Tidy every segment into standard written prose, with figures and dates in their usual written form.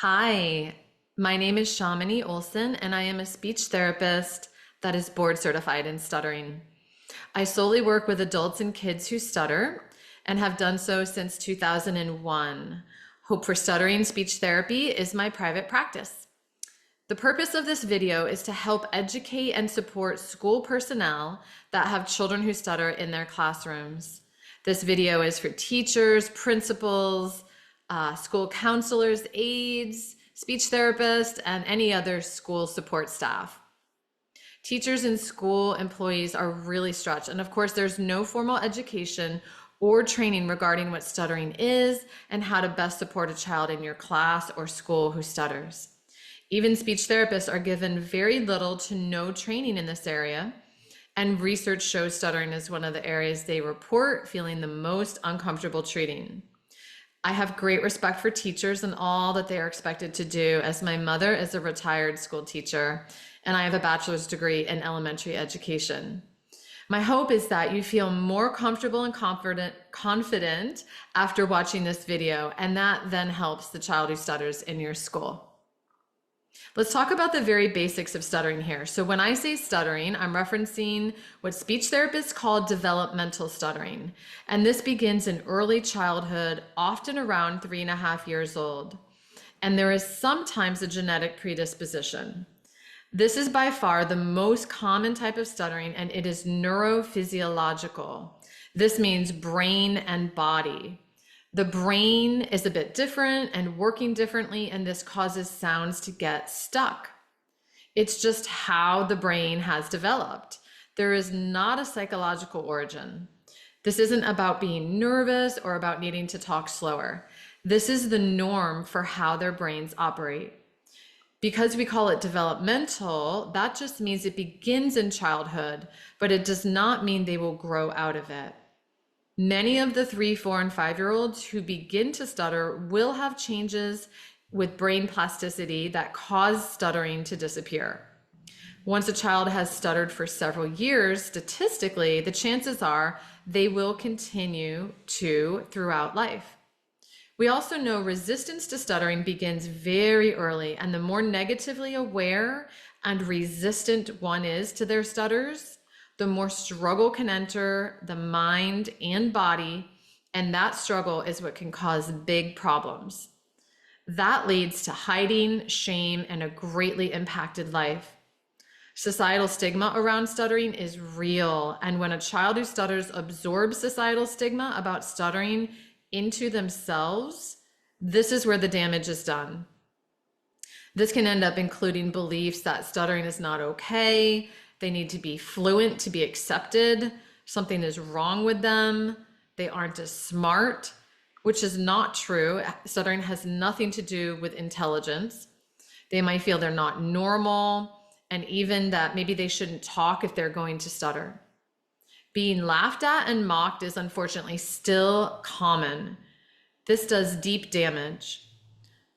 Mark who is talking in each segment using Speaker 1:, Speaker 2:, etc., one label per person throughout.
Speaker 1: Hi, my name is Shamini Olson, and I am a speech therapist that is board certified in stuttering. I solely work with adults and kids who stutter and have done so since 2001. Hope for Stuttering Speech Therapy is my private practice. The purpose of this video is to help educate and support school personnel that have children who stutter in their classrooms. This video is for teachers, principals, school counselors, aides, speech therapists, and any other school support staff. Teachers and school employees are really stretched. And of course, there's no formal education or training regarding what stuttering is and how to best support a child in your class or school who stutters. Even speech therapists are given very little to no training in this area. And research shows stuttering is one of the areas they report feeling the most uncomfortable treating. I have great respect for teachers and all that they are expected to do, as my mother is a retired school teacher and I have a bachelor's degree in elementary education. My hope is that you feel more comfortable and confident after watching this video, and that then helps the child who stutters in your school. Let's talk about the very basics of stuttering here. So when I say stuttering, I'm referencing what speech therapists call developmental stuttering. And this begins in early childhood, often around 3.5 years old. And there is sometimes a genetic predisposition. This is by far the most common type of stuttering, and it is neurophysiological. This means brain and body. The brain is a bit different and working differently, and this causes sounds to get stuck. It's just how the brain has developed. There is not a psychological origin. This isn't about being nervous or about needing to talk slower. This is the norm for how their brains operate. Because we call it developmental, that just means it begins in childhood, but it does not mean they will grow out of it. Many of the 3, 4, and 5-year-olds who begin to stutter will have changes with brain plasticity that cause stuttering to disappear. Once a child has stuttered for several years, statistically, the chances are they will continue to throughout life. We also know resistance to stuttering begins very early, and the more negatively aware and resistant one is to their stutters, the more struggle can enter the mind and body, and that struggle is what can cause big problems. That leads to hiding, shame, and a greatly impacted life. Societal stigma around stuttering is real, and when a child who stutters absorbs societal stigma about stuttering into themselves, this is where the damage is done. This can end up including beliefs that stuttering is not okay, they need to be fluent to be accepted, something is wrong with them, they aren't as smart, which is not true. Stuttering has nothing to do with intelligence. They might feel they're not normal, and even that maybe they shouldn't talk if they're going to stutter. Being laughed at and mocked is unfortunately still common. This does deep damage.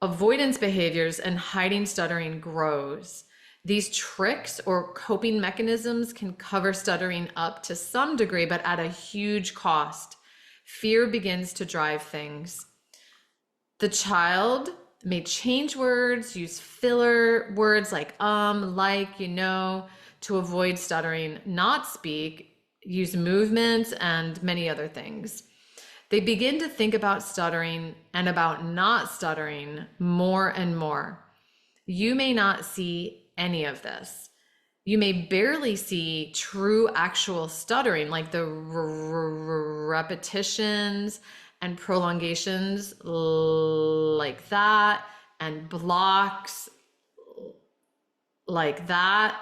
Speaker 1: Avoidance behaviors and hiding stuttering grows. These tricks or coping mechanisms can cover stuttering up to some degree, but at a huge cost. Fear begins to drive things. The child may change words, use filler words like like, to avoid stuttering, not speak, use movements, and many other things. They begin to think about stuttering and about not stuttering more and more. You may not see any of this. You may barely see true actual stuttering, like the repetitions and prolongations like that, and blocks like that.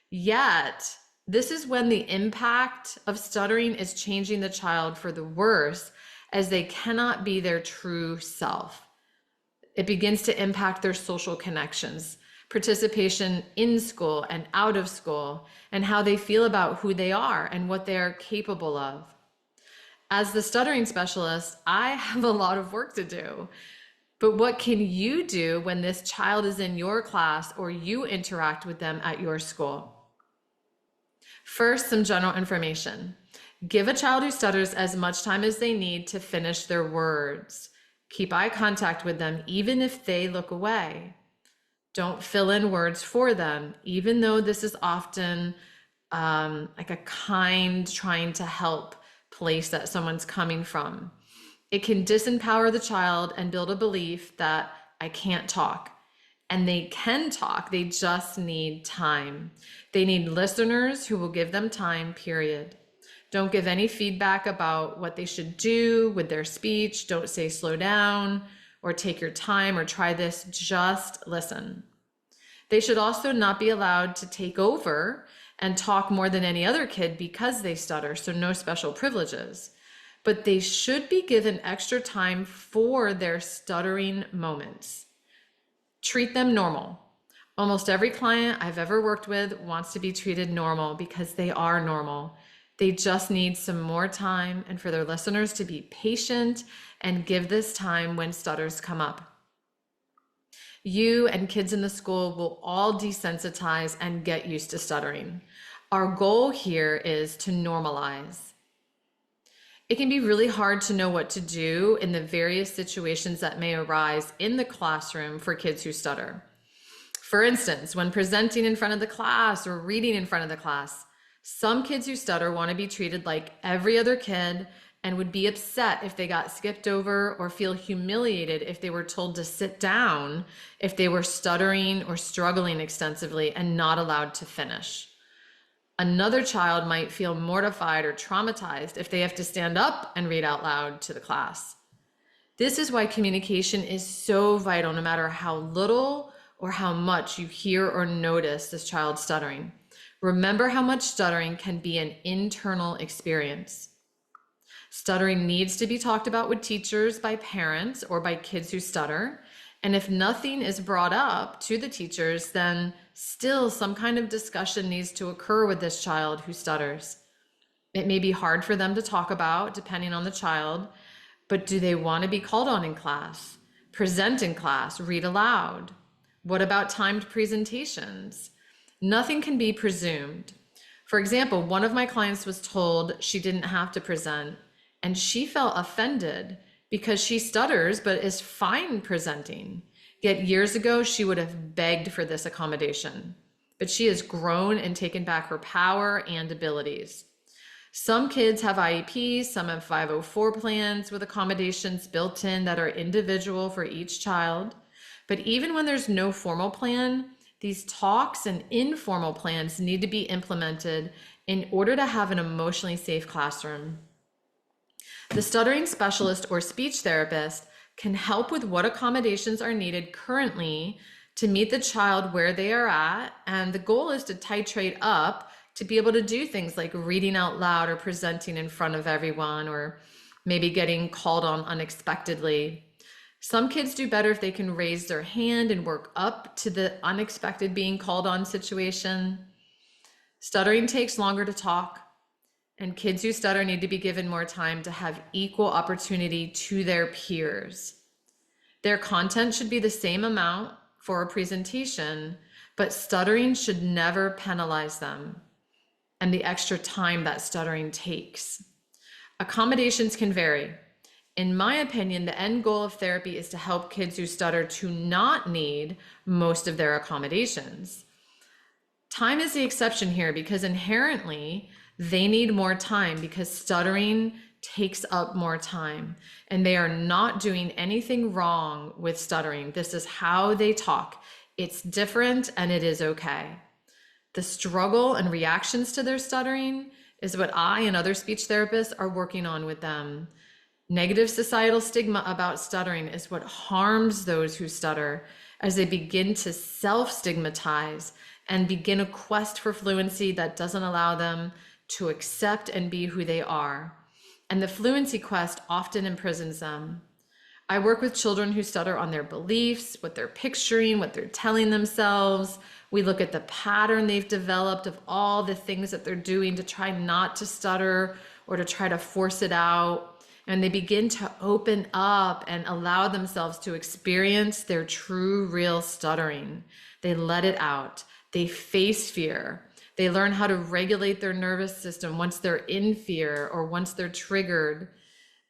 Speaker 1: Yet, this is when the impact of stuttering is changing the child for the worse, as they cannot be their true self. It begins to impact their social connections, participation in school and out of school, and how they feel about who they are and what they are capable of. As the stuttering specialist, I have a lot of work to do. But what can you do when this child is in your class or you interact with them at your school? First, some general information. Give a child who stutters as much time as they need to finish their words. Keep eye contact with them, even if they look away. Don't fill in words for them, even though this is often like a kind, trying to help place that someone's coming from. It can disempower the child and build a belief that I can't talk. And they can talk, they just need time. They need listeners who will give them time, period. Don't give any feedback about what they should do with their speech. Don't say slow down or take your time or try this, just listen. They should also not be allowed to take over and talk more than any other kid because they stutter, so no special privileges. But they should be given extra time for their stuttering moments. Treat them normal. Almost every client I've ever worked with wants to be treated normal because they are normal. They just need some more time and for their listeners to be patient and give this time when stutters come up. You and kids in the school will all desensitize and get used to stuttering. Our goal here is to normalize. It can be really hard to know what to do in the various situations that may arise in the classroom for kids who stutter. For instance, when presenting in front of the class or reading in front of the class, some kids who stutter want to be treated like every other kid and would be upset if they got skipped over or feel humiliated if they were told to sit down if they were stuttering or struggling extensively and not allowed to finish. Another child might feel mortified or traumatized if they have to stand up and read out loud to the class. This is why communication is so vital, no matter how little or how much you hear or notice this child stuttering. Remember how much stuttering can be an internal experience. Stuttering needs to be talked about with teachers, by parents, or by kids who stutter. And if nothing is brought up to the teachers, then still some kind of discussion needs to occur with this child who stutters. It may be hard for them to talk about, depending on the child, but do they want to be called on in class, present in class, read aloud? What about timed presentations? Nothing can be presumed. For example, one of my clients was told she didn't have to present, and she felt offended because she stutters but is fine presenting. Yet years ago, she would have begged for this accommodation. But she has grown and taken back her power and abilities. Some kids have IEPs, some have 504 plans with accommodations built in that are individual for each child. But even when there's no formal plan, these talks and informal plans need to be implemented in order to have an emotionally safe classroom. The stuttering specialist or speech therapist can help with what accommodations are needed currently to meet the child where they are at, and the goal is to titrate up to be able to do things like reading out loud or presenting in front of everyone, or maybe getting called on unexpectedly. Some kids do better if they can raise their hand and work up to the unexpected being called on situation. Stuttering takes longer to talk, and kids who stutter need to be given more time to have equal opportunity to their peers. Their content should be the same amount for a presentation, but stuttering should never penalize them and the extra time that stuttering takes. Accommodations can vary. In my opinion, the end goal of therapy is to help kids who stutter to not need most of their accommodations. Time is the exception here because inherently they need more time because stuttering takes up more time, and they are not doing anything wrong with stuttering. This is how they talk. It's different and it is okay. The struggle and reactions to their stuttering is what I and other speech therapists are working on with them. Negative societal stigma about stuttering is what harms those who stutter as they begin to self-stigmatize and begin a quest for fluency that doesn't allow them to accept and be who they are. And the fluency quest often imprisons them. I work with children who stutter on their beliefs, what they're picturing, what they're telling themselves. We look at the pattern they've developed of all the things that they're doing to try not to stutter or to try to force it out. And they begin to open up and allow themselves to experience their true, real stuttering. They let it out. They face fear. They learn how to regulate their nervous system once they're in fear or once they're triggered.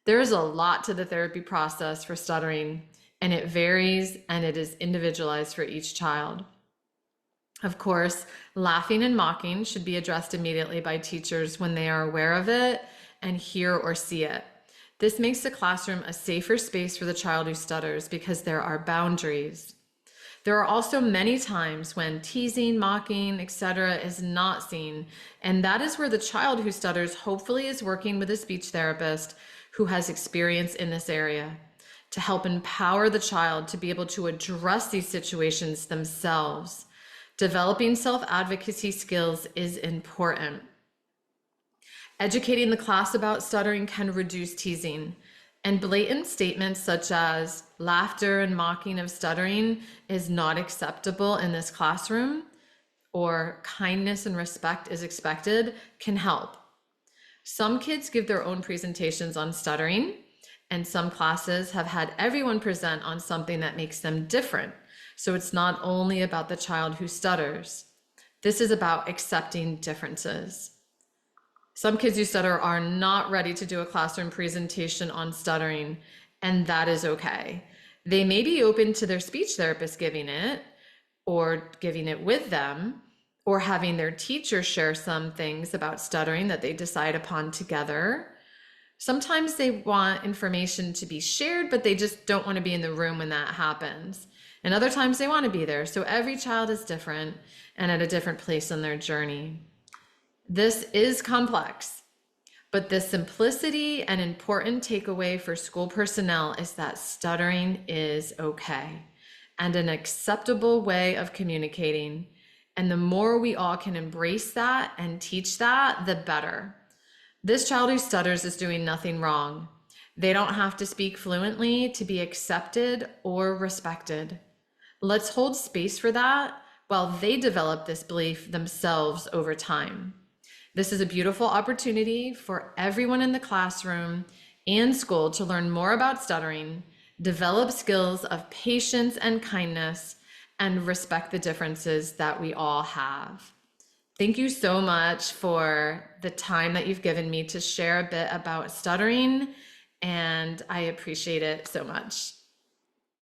Speaker 1: There's a lot to the therapy process for stuttering, and it varies and it is individualized for each child. Of course, laughing and mocking should be addressed immediately by teachers when they are aware of it and hear or see it. This makes the classroom a safer space for the child who stutters because there are boundaries. There are also many times when teasing, mocking, etc. is not seen, and that is where the child who stutters hopefully is working with a speech therapist who has experience in this area to help empower the child to be able to address these situations themselves. Developing self-advocacy skills is important. Educating the class about stuttering can reduce teasing, and blatant statements such as laughter and mocking of stuttering is not acceptable in this classroom, or kindness and respect is expected can help. Some kids give their own presentations on stuttering, and some classes have had everyone present on something that makes them different. So it's not only about the child who stutters. This is about accepting differences. Some kids who stutter are not ready to do a classroom presentation on stuttering, and that is okay. They may be open to their speech therapist giving it, or giving it with them, or having their teacher share some things about stuttering that they decide upon together. Sometimes they want information to be shared, but they just don't want to be in the room when that happens. And other times they want to be there. So every child is different and at a different place in their journey. This is complex, but the simplicity and important takeaway for school personnel is that stuttering is okay and an acceptable way of communicating. And the more we all can embrace that and teach that, the better. This child who stutters is doing nothing wrong. They don't have to speak fluently to be accepted or respected. Let's hold space for that while they develop this belief themselves over time. This is a beautiful opportunity for everyone in the classroom and school to learn more about stuttering, develop skills of patience and kindness, and respect the differences that we all have. Thank you so much for the time that you've given me to share a bit about stuttering, and I appreciate it so much.